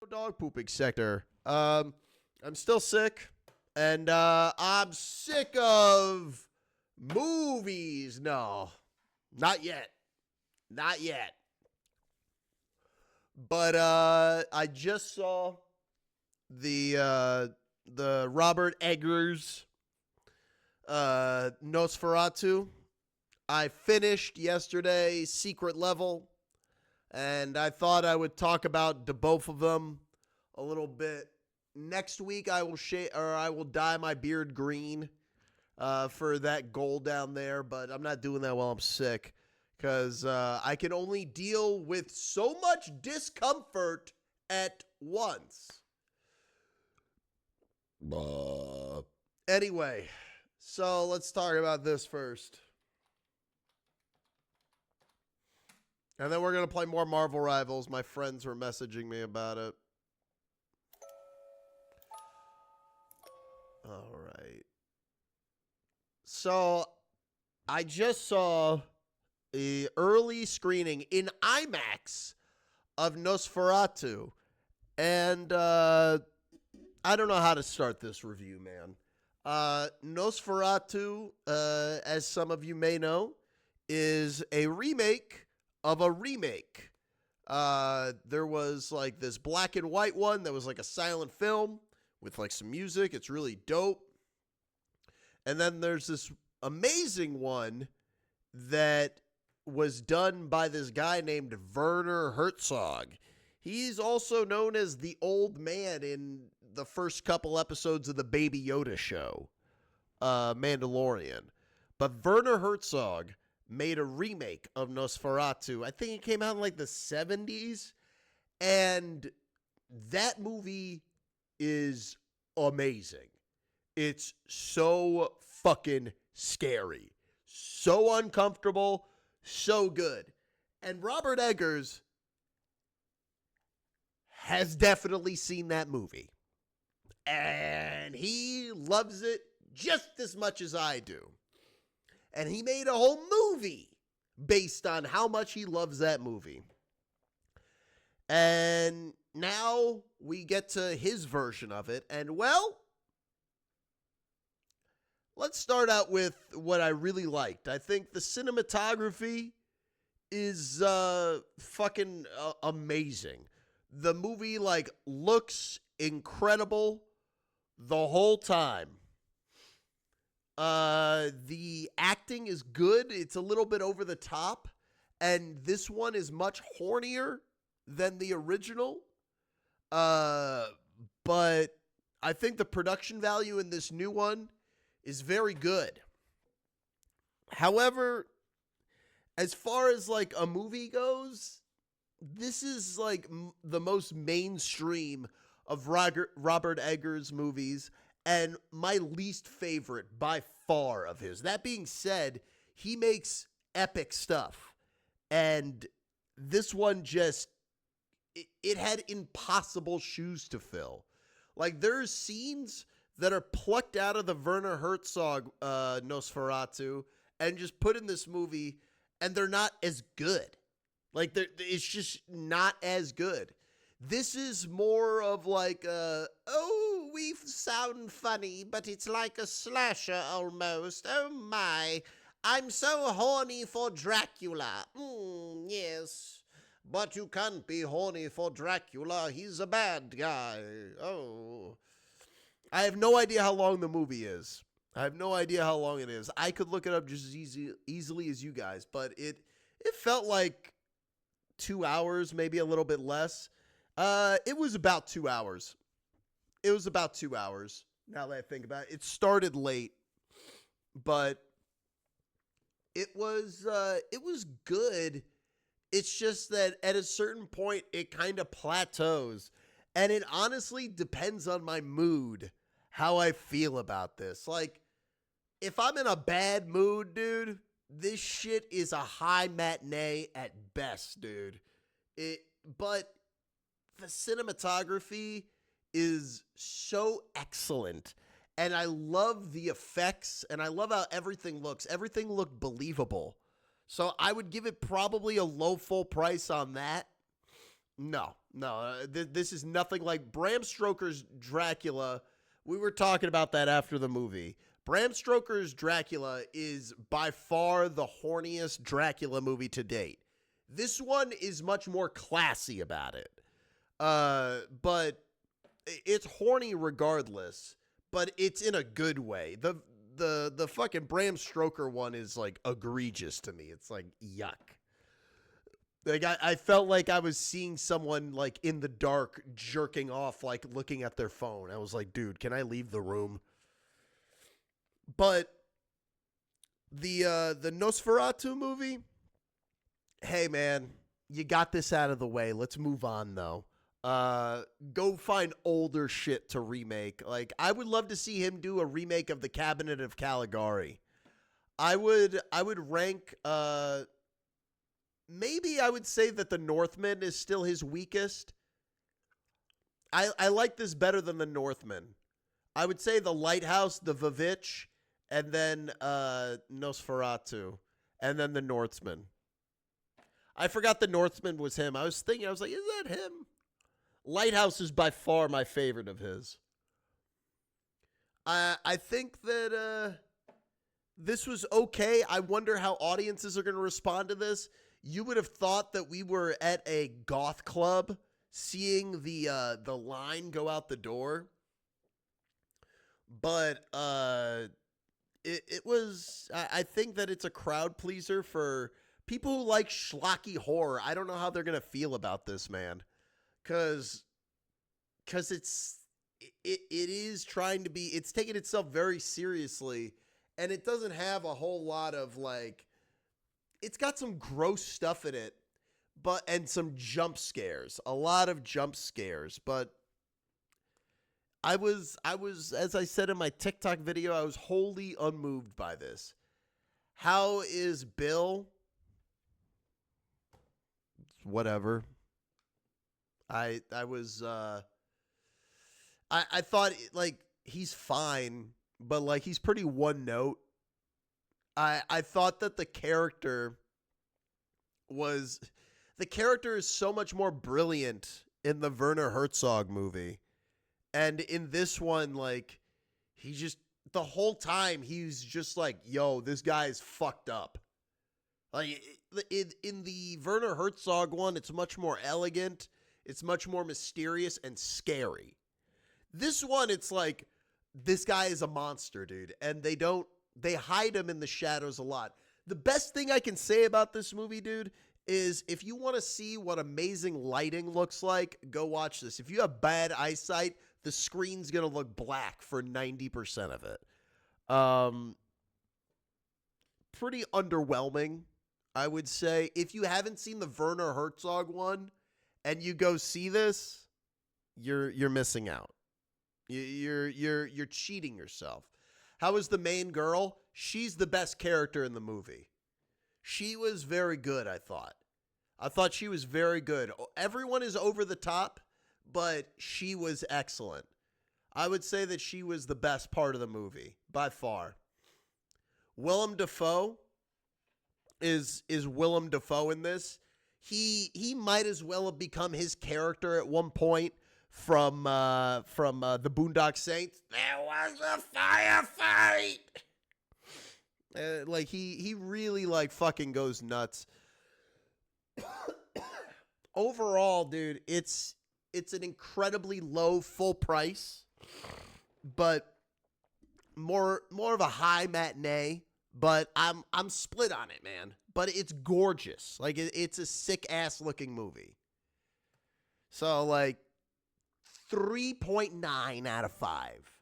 dog pooping sector. I'm still sick, and I'm sick of movies. No, not yet. Not yet. But I just saw the Robert Eggers Nosferatu. I finished yesterday, Secret Level, and I thought I would talk about the both of them a little bit. Next week, I will dye my beard green for that goal down there, but I'm not doing that while I'm sick because I can only deal with so much discomfort at once. Anyway, so let's talk about this first. And then we're going to play more Marvel Rivals. My friends were messaging me about it. All right. So I just saw an early screening in IMAX of Nosferatu. And I don't know how to start this review, man. Nosferatu, as some of you may know, is a remake of a remake. There was like this black and white one that was like a silent film with like some music. It's really dope. And then there's this amazing one that was done by this guy named Werner Herzog. He's also known as the old man in the first couple episodes of the Baby Yoda show, Mandalorian. But Werner Herzog made a remake of Nosferatu. I think it came out in like the 70s. And that movie is amazing. It's so fucking scary. So uncomfortable. So good. And Robert Eggers has definitely seen that movie. And he loves it just as much as I do. And he made a whole movie based on how much he loves that movie. And now we get to his version of it. And well, let's start out with what I really liked. I think the cinematography is fucking amazing. The movie like looks incredible the whole time. The acting is good. It's a little bit over the top. And this one is much hornier than the original. But I think the production value in this new one is very good. However, as far as like a movie goes, this is like the most mainstream of Robert Eggers movies. And my least favorite by far of his. That being said, he makes epic stuff. And this one just, it had impossible shoes to fill. Like there's scenes that are plucked out of the Werner Herzog Nosferatu and just put in this movie, and they're not as good. Like it's just not as good. This is more of like we sound funny, but it's like a slasher almost. Oh my, I'm so horny for Dracula. Yes, but you can't be horny for Dracula. He's a bad guy. Oh, I have no idea how long the movie is. I have no idea how long it is. I could look it up just as easily as you guys, but it felt like 2 hours, maybe a little bit less. It was about 2 hours. It was about 2 hours, now that I think about it. It started late, but it was good. It's just that at a certain point, it kind of plateaus. And it honestly depends on my mood, how I feel about this. Like, if I'm in a bad mood, dude, this shit is a high matinee at best, dude. But the cinematography is so excellent. And I love the effects, and I love how everything looks. Everything looked believable. So I would give it probably a low full price on that. No, No, this is nothing like Bram Stoker's Dracula. We were talking about that after the movie. Bram Stoker's Dracula is by far the horniest Dracula movie to date. This one is much more classy about it. But it's horny regardless, but it's in a good way. The fucking Bram Stoker one is like egregious to me. It's like yuck. Like I felt like I was seeing someone like in the dark jerking off, like looking at their phone. I was like, dude, can I leave the room? But the Nosferatu movie, hey man, you got this out of the way. Let's move on though. Go find older shit to remake. Like I would love to see him do a remake of The Cabinet of Caligari. I would rank maybe I would say that The Northman is still his weakest. I like this better than The Northman. I would say The Lighthouse, The Vivitch, and then Nosferatu, and then The Northman. I forgot The Northman was him. I was like, is that him? Lighthouse is by far my favorite of his. I think that this was okay. I wonder how audiences are going to respond to this. You would have thought that we were at a goth club seeing the line go out the door. But it was, I think that it's a crowd pleaser for people who like schlocky horror. I don't know how they're going to feel about this, man. Because it is trying to be, it's taking itself very seriously, and it doesn't have a whole lot of like, it's got some gross stuff in it, and some jump scares, a lot of jump scares. But I was, as I said in my TikTok video, I was wholly unmoved by this. How is Bill? Whatever. I thought like he's fine, but like he's pretty one note. I thought that the character is so much more brilliant in the Werner Herzog movie. And in this one, like he just the whole time he's just like, yo, this guy is fucked up. Like in the Werner Herzog one, it's much more elegant. It's much more mysterious and scary. This one, it's like, this guy is a monster, dude. And they hide him in the shadows a lot. The best thing I can say about this movie, dude, is if you want to see what amazing lighting looks like, go watch this. If you have bad eyesight, the screen's going to look black for 90% of it. Pretty underwhelming, I would say. If you haven't seen the Werner Herzog one, and you go see this, you're missing out. You're cheating yourself. How is the main girl? She's the best character in the movie. She was very good, I thought. I thought she was very good. Everyone is over the top, but she was excellent. I would say that she was the best part of the movie, by far. Willem Dafoe is Willem Dafoe in this. He might as well have become his character at one point from the Boondock Saints. There was a firefight. Like he really like fucking goes nuts. Overall, dude, it's an incredibly low full price, but more of a high matinee. But I'm split on it, man. But it's gorgeous. Like it's a sick ass looking movie. So like 3.9 out of 5.